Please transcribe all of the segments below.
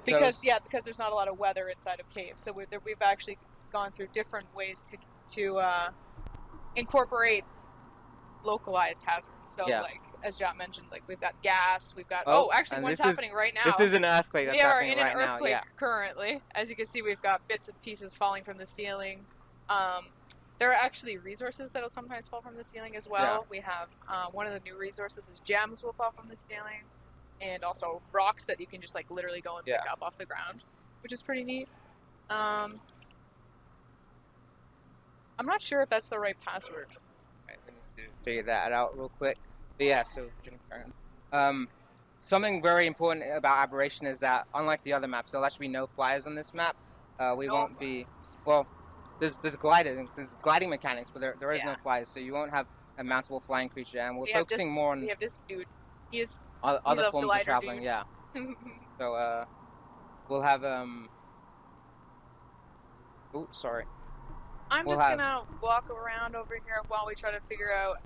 Because because there's not a lot of weather inside of caves, so we've actually gone through different ways to incorporate localized hazards. So like as John mentioned, like we've got gas, we've got actually one's happening right now. This is an earthquake that's happening right now. We are in an earthquake currently. As you can see, we've got bits and pieces falling from the ceiling. There are actually resources that'll sometimes fall from the ceiling as well. We have one of the new resources is gems will fall from the ceiling, and also rocks that you can just like literally go and pick up off the ground, which is pretty neat. I'm not sure if that's the right password. Right, we need to figure that out real quick. But yeah, so something very important about aberration is that unlike the other maps, there'll actually be no flyers on this map. We won't be There's gliding mechanics, but there is no flyers, so you won't have a mountable flying creature, and we're focusing more on. We have this dude. He's other forms of traveling, dude. So we'll have sorry. I'm just gonna walk around over here while we try to figure out.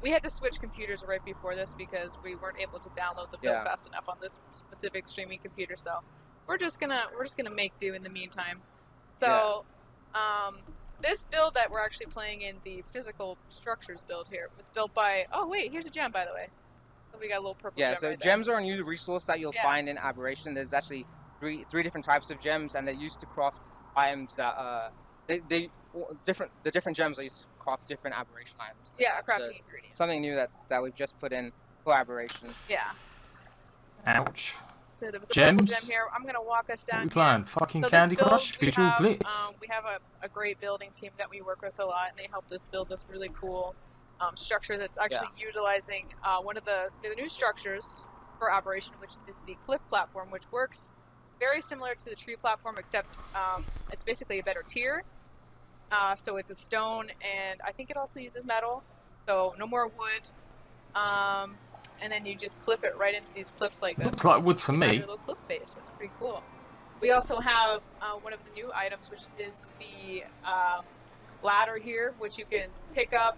We had to switch computers right before this because we weren't able to download the build fast enough on this specific streaming computer. So we're just gonna make do in the meantime. So this build that we're actually playing in, the physical structures build here, was built by. Oh wait, here's a gem by the way. So we got a little purple gem. So right gems are a new resource that you'll find in Aberration. There's actually three different types of gems, and they're used to craft items that the different gems are used to craft different Aberration items. Crafting ingredients. Something new that we've just put in for Aberration. Yeah. Ouch. So the Gems? Gem here. I'm gonna walk us down. What are we playing? Fucking Candy Crush? Visual Blitz? We have a great building team that we work with a lot, and they helped us build this really cool structure that's actually utilizing one of the new structures for Aberration, which is the cliff platform, which works very similar to the tree platform, except it's basically a better tier. So it's a stone, and I think it also uses metal, so no more wood. And then you just clip it right into these cliffs like this. Looks like wood for me. Little cliff face. That's pretty cool. We also have one of the new items, which is the ladder here, which you can pick up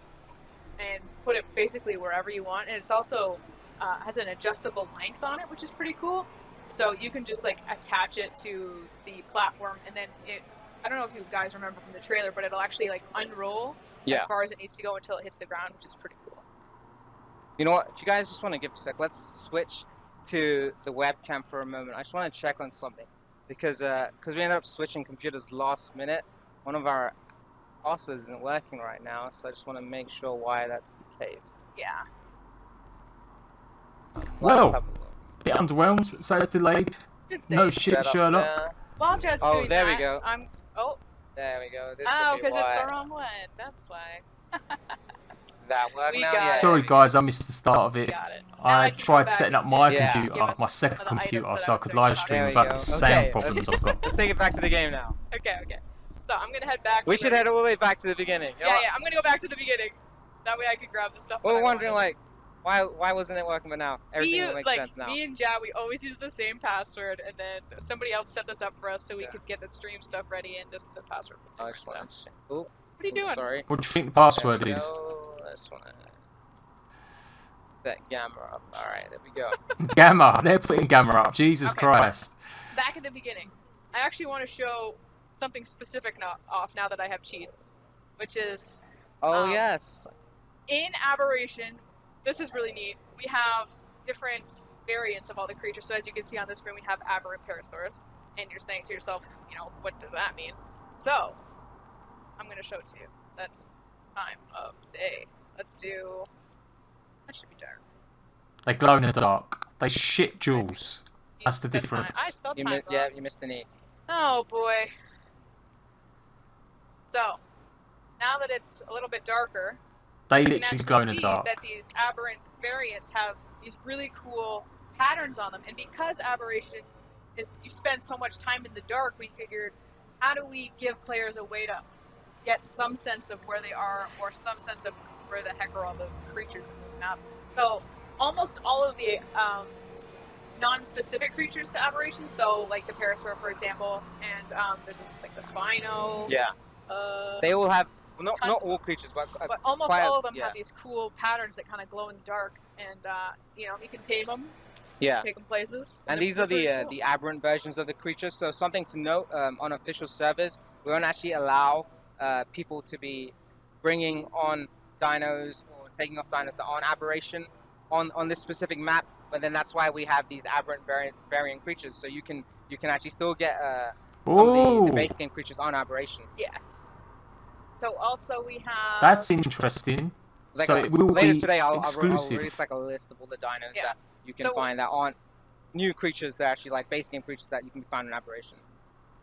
and put it basically wherever you want. And it's also has an adjustable length on it, which is pretty cool. So you can just like attach it to the platform, and then I don't know if you guys remember from the trailer, but it'll actually like unroll as far as it needs to go until it hits the ground, which is pretty cool. You know what? If you guys just want to give a sec, let's switch to the webcam for a moment. I just want to check on something because we ended up switching computers last minute. One of our passwords isn't working right now, so I just want to make sure why that's the case. Yeah. Well, bit underwhelmed. So it's delayed. No shit, Sherlock. While Jed's doing there that, we go. There we go. Because it's the wrong one. That's why. That work now? Sorry guys, I missed the start of it. I tried setting up my computer, my second some of the computer, items so I that I could was live doing. stream There we without go. the sound problems Okay. I've got. Let's take it back to the game now. Okay. So I'm gonna head back. We should head all the way back to the beginning. Yeah. I'm gonna go back to the beginning. That way I can grab the stuff. We're wondering why wasn't it working, but now everything makes sense now. Me and Ja, we always use the same password, and then somebody else set this up for us so we could get the stream stuff ready, and just the password was different. What are you doing? Sorry. What do you think the password is? This one. That gamma up. Alright, there we go. Gamma. They're putting gamma up. Jesus Christ. Back at the beginning. I actually want to show something specific now that I have cheats, which is... yes. In Aberration, this is really neat. We have different variants of all the creatures. So as you can see on the screen, we have aberrant parasaurs. And you're saying to yourself, what does that mean? So, I'm going to show it to you. That's time of day. Let's do... That should be dark. They glow in the dark. They shit jewels. That's the difference. I spelled time wrong. You missed the knee. Oh boy. So, now that it's a little bit darker, they you can literally actually glow in the see dark. that these aberrant variants have these really cool patterns on them. And because aberration is, you spend so much time in the dark, we figured, how do we give players a way to get some sense of where they are, or some sense of where the heck are all the creatures in this map? So almost all of the non-specific creatures to aberration, so like the parasaur, for example, and there's like the Spino. Yeah. They all have, well, not all creatures, but almost all of them have these cool patterns that kind of glow in the dark, and you can tame them Yeah. taking places. And these are the aberrant versions of the creatures. So something to note, on official servers, we won't actually allow people to be bringing on dinos or taking off dinos that are on aberration on this specific map. But then that's why we have these aberrant variant creatures. So you can actually still get the base game creatures on aberration. Yeah. So also we have. That's interesting. Like so it will later be today, I'll exclusive. release like a list of all the dinos Yeah. that you can find that aren't new creatures. They're actually like base game creatures that you can find in aberration.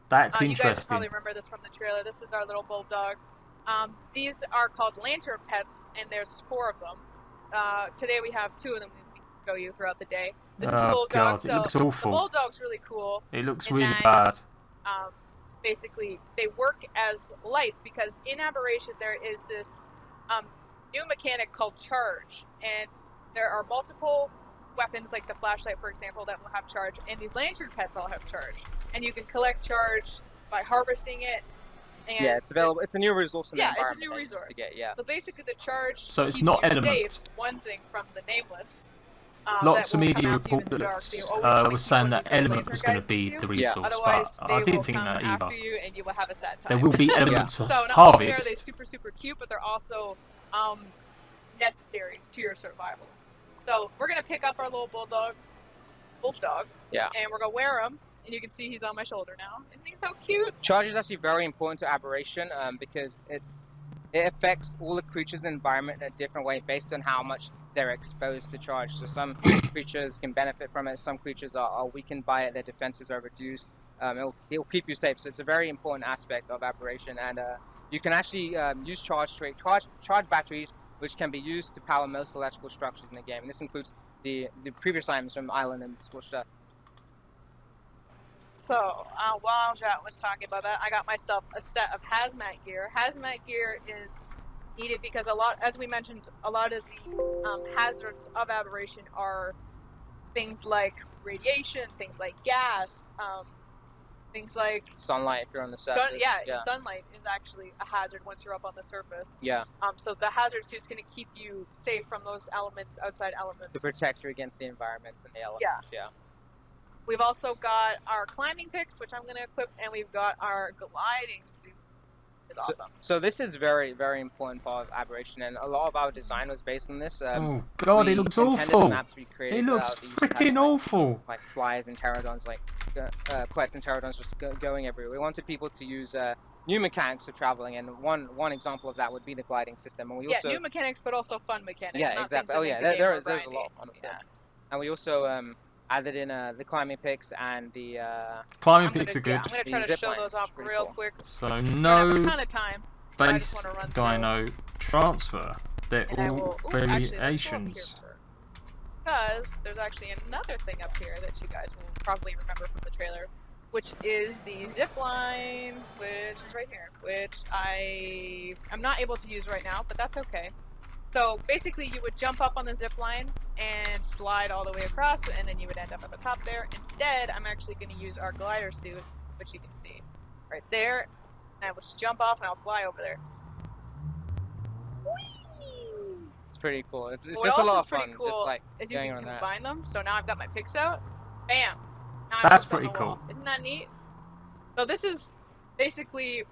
That's You interesting. guys probably remember this from the trailer. This is our little bulldog. These are called lantern pets, and there's 4 of them. Today we have 2 of them we can show you throughout the day. This is the bulldog. God, so it looks awful. The bulldog's really cool. It looks really bad. Basically, they work as lights because in aberration there is this new mechanic called charge, and there are multiple weapons like the flashlight, for example, that will have charge, and these lantern pets all have charge, and you can collect charge by harvesting it. And yeah, it's available. It's a new resource in the it's environment. a new resource. To get, yeah. So basically, the charge. So it's keeps not you element. Safe, one thing from the nameless. Lots of media reports was saying that element was going to be the resource, but I didn't think that either. After you, and you will have a sad time. There will be elements of so harvest. Only are they super cute, but they're also necessary to your survival. So we're gonna pick up our little bulldog, yeah, and we're gonna wear him. And you can see he's on my shoulder now. Isn't he so cute? Charge is actually very important to aberration because it affects all the creatures in the environment in a different way based on how much they're exposed to charge. So some creatures can benefit from it. Some creatures are weakened by it. Their defenses are reduced. It'll keep you safe. So it's a very important aspect of aberration. And you can actually use charge batteries, which can be used to power most electrical structures in the game. And this includes the previous items from Island and Scorched Earth. So, while Jat was talking about that, I got myself a set of hazmat gear. Hazmat gear is needed because as we mentioned, a lot of the hazards of aberration are things like radiation, things like gas, things like sunlight if you're on the surface. Sunlight is actually a hazard once you're up on the surface. Yeah. So the hazard suit's going to keep you safe from those elements, outside elements. To protect you against the environments and the elements. Yeah. We've also got our climbing picks, which I'm going to equip, and we've got our gliding suit. It's awesome. So this is very, very important part of aberration, and a lot of our design was based on this. Oh God, it looks awful. It looks freaking awful. Like flies and pterodons, like quets and pterodons just going everywhere. We wanted people to use new mechanics of traveling, and one example of that would be the gliding system. And we also new mechanics, but also fun mechanics. Yeah, exactly. Oh yeah, there's a lot of fun with that. And we also added in the climbing picks and the climbing picks are good. I'm gonna try to show those off real quick. So no a ton of time. base dino transfer. They're all variations. Because there's actually another thing up here that you guys will probably remember from the trailer, which is the zip line, which is right here, which I'm not able to use right now, but that's okay. So basically you would jump up on the zip line and slide all the way across, and then you would end up at the top there. Instead, I'm actually going to use our glider suit, which you can see right there. And I will just jump off and I'll fly over there. Whee! It's pretty cool. It's just a lot of fun. Cool just like is you going can on that. combine them. So now I've got my picks out. Bam! Now That's pretty cool. Isn't that neat? So this is basically,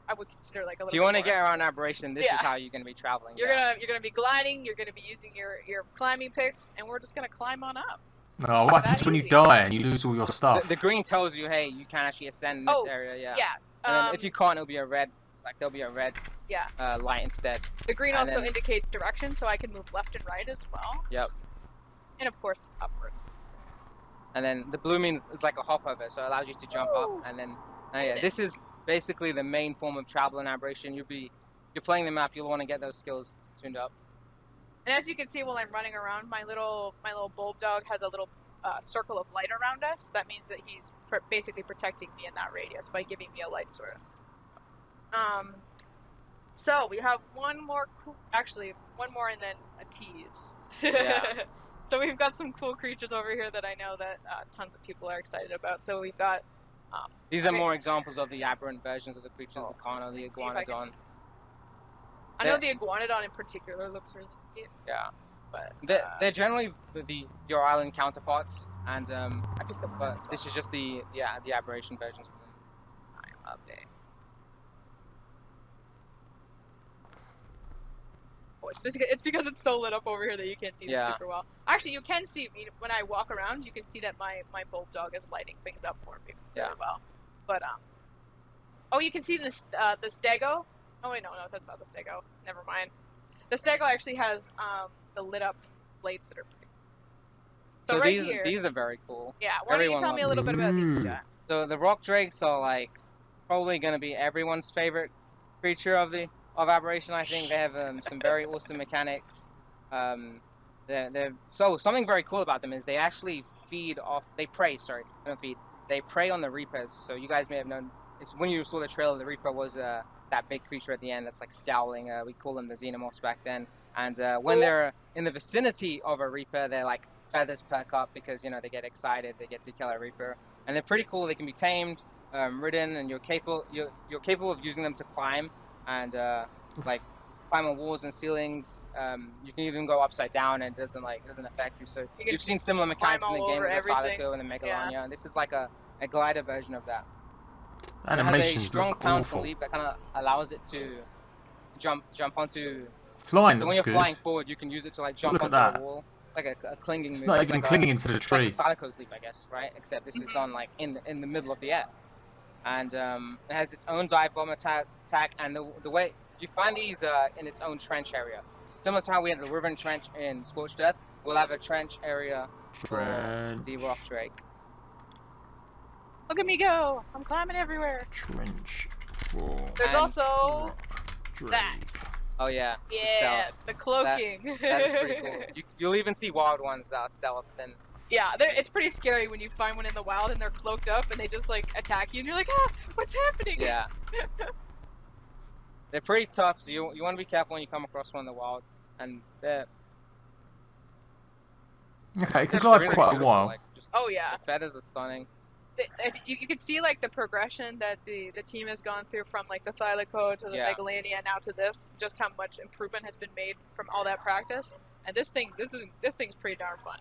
I would consider like a little. If you want to get around aberration, this is how you're going to be traveling. You're gonna be gliding. You're gonna be using your climbing picks, and we're just gonna climb on up. Oh, what happens when you die and you lose all your stuff? The green tells you, hey, you can actually ascend in this area. Yeah. Yeah. And then if you can't, it'll be a red. Like there'll be a red. Yeah. Light instead. The green also indicates direction, so I can move left and right as well. Yep. And of course upwards. And then the blue means it's like a hop over, so it allows you to jump up. And then, this is basically the main form of travel and aberration. You're playing the map. You'll want to get those skills tuned up. And as you can see, while I'm running around, my little bulldog has a little circle of light around us. That means that he's basically protecting me in that radius by giving me a light source. So we have one more and then a tease. Yeah. So we've got some cool creatures over here that I know that tons of people are excited about. So we've got. These are more examples of the aberrant versions of the creatures: the Carno, the Iguanodon. I know the Iguanodon in particular looks really cute. Yeah. but they're generally your island counterparts, and I picked up but this is just the aberration versions. update. Oh, it's because it's so lit up over here that you can't see them super well. Actually, you can see when I walk around. You can see that my bulb dog is lighting things up for me really well. But oh, you can see the stego. Oh wait, no, that's not the stego. Never mind. The stego actually has the lit up blades that are pretty. So right these are very cool. Yeah, why don't you tell me a little bit about these guys? So the rock drakes are like probably going to be everyone's favorite creature of aberration. I think they have some very awesome mechanics. So something very cool about them is they actually feed off. They prey. Sorry, they don't feed. They prey on the reapers. So you guys may have known when you saw the trailer, the reaper was that big creature at the end that's like scowling. We call them the xenomorphs back then. And when they're in the vicinity of a reaper, they're like feathers perk up because they get excited. They get to kill a reaper, and they're pretty cool. They can be tamed, ridden, and you're capable of using them to climb and like climb on walls and ceilings. You can even go upside down and it doesn't affect you. So you've seen similar mechanics in the game with the Thalico and the Megalania, and this is like a glider version of that. Animations it has a strong look pounce awful. leap that kind of allows it to jump onto. Flying when looks you're good. flying forward, you can use it to like jump Look onto at a wall, like a clinging. It's move. not It's even like clinging into the tree. It's like a Thalico leap, I guess, right? Except this is done like in the middle of the air, and it has its own dive bomb attack, and the way you find these in its own trench area. So similar to how we had the Riven Trench in Scorched Earth, we'll have a trench area for the rock drake. Look at me go! I'm climbing everywhere. Trench for. There's also rock drake. that. Oh yeah. Yeah, the cloaking. That is pretty cool. You'll even see wild ones that are stealth. And yeah, it's pretty scary when you find one in the wild and they're cloaked up and they just like attack you and you're like, ah, what's happening? Yeah. They're pretty tough, so you want to be careful when you come across one in the wild. And they're Okay, it can glide really quite a beautiful, while. like, Oh yeah. The feathers are stunning. You can see like the progression that the team has gone through from like the Thalico to the Megalania now to this, just how much improvement has been made from all that practice. And this thing's pretty darn fun.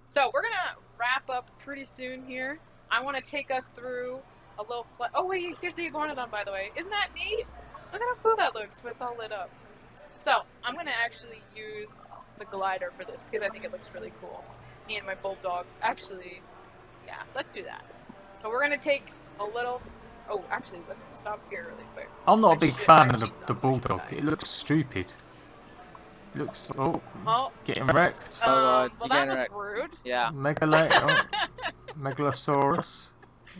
So we're gonna wrap up pretty soon here. I want to take us through a little oh wait, here's the iguanodon, by the way. Isn't that neat? Look at how cool that looks when it's all lit up. So I'm gonna actually use the glider for this because I think it looks really cool. Me and my bulldog. Actually, yeah, let's do that. So we're gonna take a little. Oh, actually, let's stop here really quick. I'm not a big fan of the bulldog. It looks stupid. It looks getting wrecked. Well, that was rude. Yeah. Megalosaurus.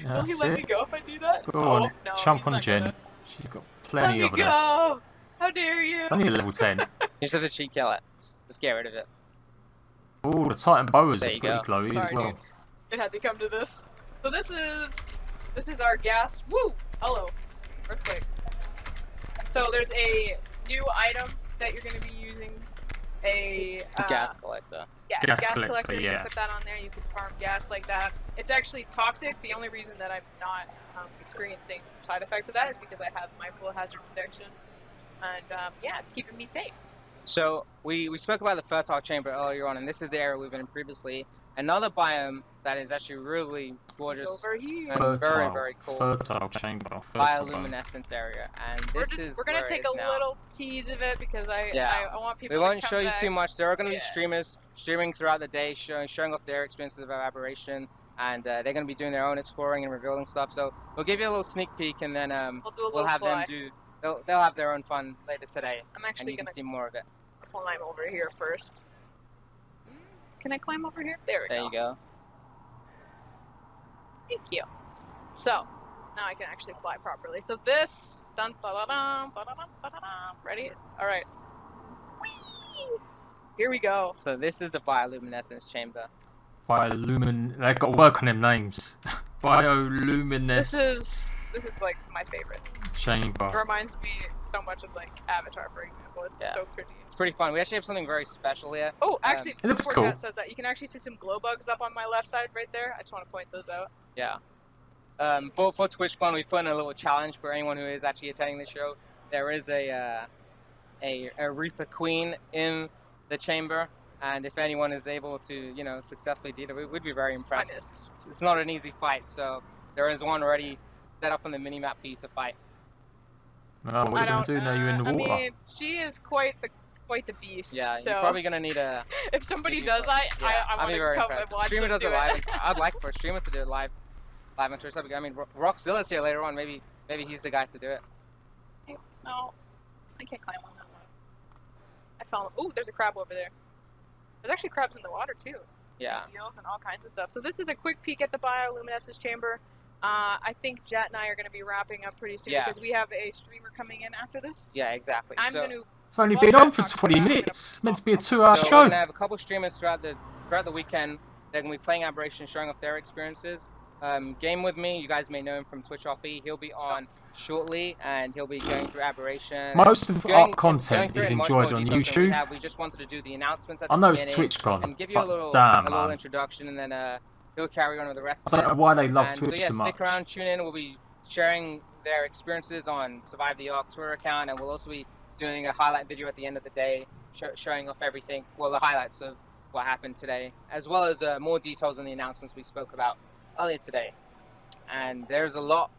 Will he let me go if I do that? Go on, no, jump on Jen. Gonna... She's got plenty of it. Go! How dare you? It's only a level 10. You just have to cheat kill it. Just get rid of it. Oh, the Titan boas are There you pretty go. glowy as well. Dude. It had to come to this. So this is our gas. Woo! Hello. Earthquake. So there's a new item that you're going to be using. A gas collector. Yes, gas collector. collector, You yeah. can put that on there. You can farm gas like that. It's actually toxic. The only reason that I'm not experiencing side effects of that is because I have my full hazard protection. And yeah, it's keeping me safe. So we spoke about the fertile chamber earlier on, and this is the area we've been in previously. Another biome that is actually really gorgeous. It's over here. And very, very cool. Fertile chamber. Bioluminescence area, and We're gonna take a little tease of it because I want people. We won't to show you back. too much. There are going to be streamers streaming throughout the day, showing off their experiences of aberration, and they're going to be doing their own exploring and revealing stuff. So we'll give you a little sneak peek, and then we'll have them do. They'll have their own fun later today. I'm actually and you can see more of it. Climb over here first. Can I climb over here? There we go. There you go. Thank you. So, now I can actually fly properly. So this... Dun, da, da, dum, da, da, dum, da, da, dum. Ready? Alright. Here we go. So this is the bioluminescence chamber. They got to work on them names. Bioluminescence. This is like my favorite. Chamber. It reminds me so much of like Avatar, for example. It's so pretty. It's pretty fun. We actually have something very special here. Oh, actually, it looks before cool. Kat says that, you can actually see some glow bugs up on my left side right there. I just want to point those out. Yeah. For TwitchCon, we put in a little challenge for anyone who is actually attending the show. There is a Reaper Queen in the chamber, And if anyone is able to, you know, successfully do that, we would be very impressed. It's not an easy fight, so there is one already set up on the mini map for you to fight. Oh, what are you going to do now you're in the water? I mean, she is quite the beast. Yeah, so you're probably going to need a... if somebody does that, I want to come and watch streamer them does do it live. I'd like for a streamer to do it live on Twitch. I mean, Rockzilla's here later on. Maybe he's the guy to do it. No, I can't climb on that one. I found... Oh, there's a crab over there. There's actually crabs in the water, too. Yeah. Eels and all kinds of stuff. So this is a quick peek at the bioluminescence chamber. I think Jet and I are going to be wrapping up pretty soon because we have a streamer coming in after this. Yeah, exactly. I'm going to... It's only been on for 20 minutes. It's meant to be a 2-hour show. We're going to have a couple streamers throughout the weekend. They're going to be playing Aberration, showing off their experiences. Game with me, you guys may know him from Twitch RP. He'll be on shortly, and he'll be going through Aberration. Most of our content is enjoyed on YouTube. We just wanted to do the announcements at I know it's TwitchCon, and give you a little introduction, and then he'll carry on with the rest of it. I don't know why they love Twitch so much. Stick around, tune in. We'll be sharing their experiences on Survive the Ark Twitter account, and we'll also be doing a highlight video at the end of the day, showing off everything, well, the highlights of what happened today, as well as more details on the announcements we spoke about earlier today. And there's a lot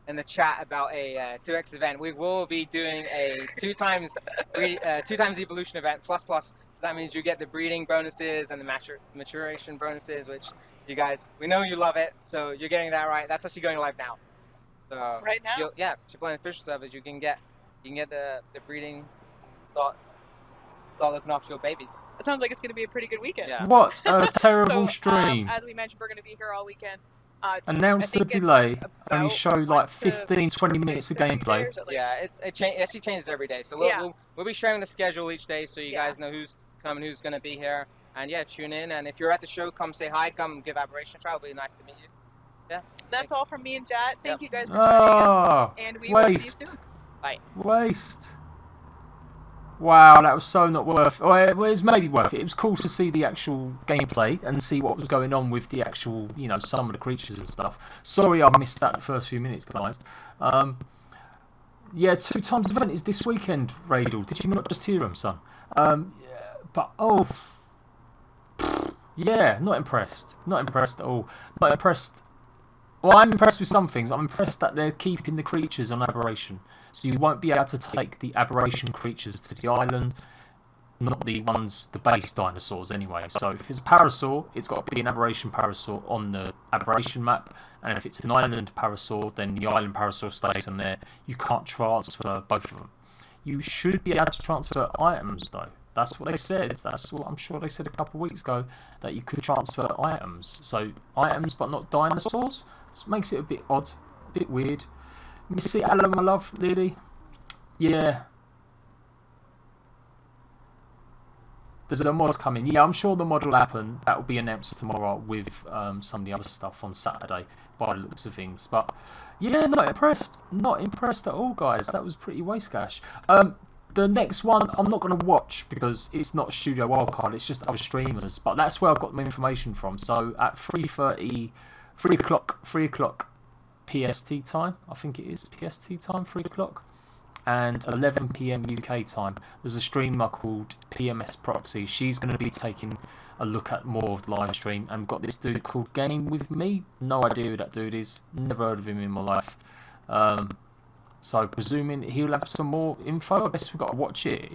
in the chat about a 2x event. We will be doing a 2 times evolution event plus. So that means you get the breeding bonuses and the maturation bonuses, which you guys, we know you love it, so you're getting that right. That's actually going live now. So right now? Yeah, if you're playing official servers, you can get the breeding start looking after your babies. It sounds like it's going to be a pretty good weekend. Yeah. What a terrible stream. As we mentioned, we're going to be here all weekend. Announce the delay, only show like 15-20 minutes of gameplay. Yeah, it actually changes every day. So we'll be sharing the schedule each day so you guys know who's coming, who's going to be here. And yeah, tune in. And if you're at the show, come say hi, come give Aberration a try. It'll be nice to meet you. Yeah. That's all from me and Jet. Thank you guys for joining us. And we will see you soon. Bye. Waste. Wow, that was so not worth. Well, it was maybe worth it. It was cool to see the actual gameplay and see what was going on with the actual, you know, some of the creatures and stuff. Sorry, I missed that the first few minutes, guys. Yeah, 2 times event is this weekend, Radel. Did you not just hear him, son? But yeah, not impressed. Not impressed at all. Not impressed. Well, I'm impressed with some things. I'm impressed that they're keeping the creatures on Aberration. So you won't be able to take the Aberration creatures to the island. Not the ones, the base dinosaurs anyway. So if it's a parasaur, it's got to be an Aberration parasaur on the Aberration map. And if it's an island parasaur, then the island parasaur stays on there. You can't transfer both of them. You should be able to transfer items though. That's what they said. That's what I'm sure they said a couple of weeks ago, that you could transfer items. So items but not dinosaurs. This makes it a bit odd, a bit weird. Missy, hello my love, Lily. Yeah. There's a mod coming. Yeah, I'm sure the mod will happen. That will be announced tomorrow with some of the other stuff on Saturday by the looks of things. But yeah, not impressed. Not impressed at all, guys. That was pretty waste cash. The next one I'm not going to watch because it's not Studio Wildcard. It's just other streamers. But that's where I got my information from. So at 3 o'clock PST time, I think it is PST time, 3 o'clock, and 11 PM UK time, there's a streamer called PMS Proxy. She's going to be taking a look at more of the live stream, and got this dude called Game With Me. No idea who that dude is, never heard of him in my life. So presuming he'll have some more info, I guess we've got to watch it.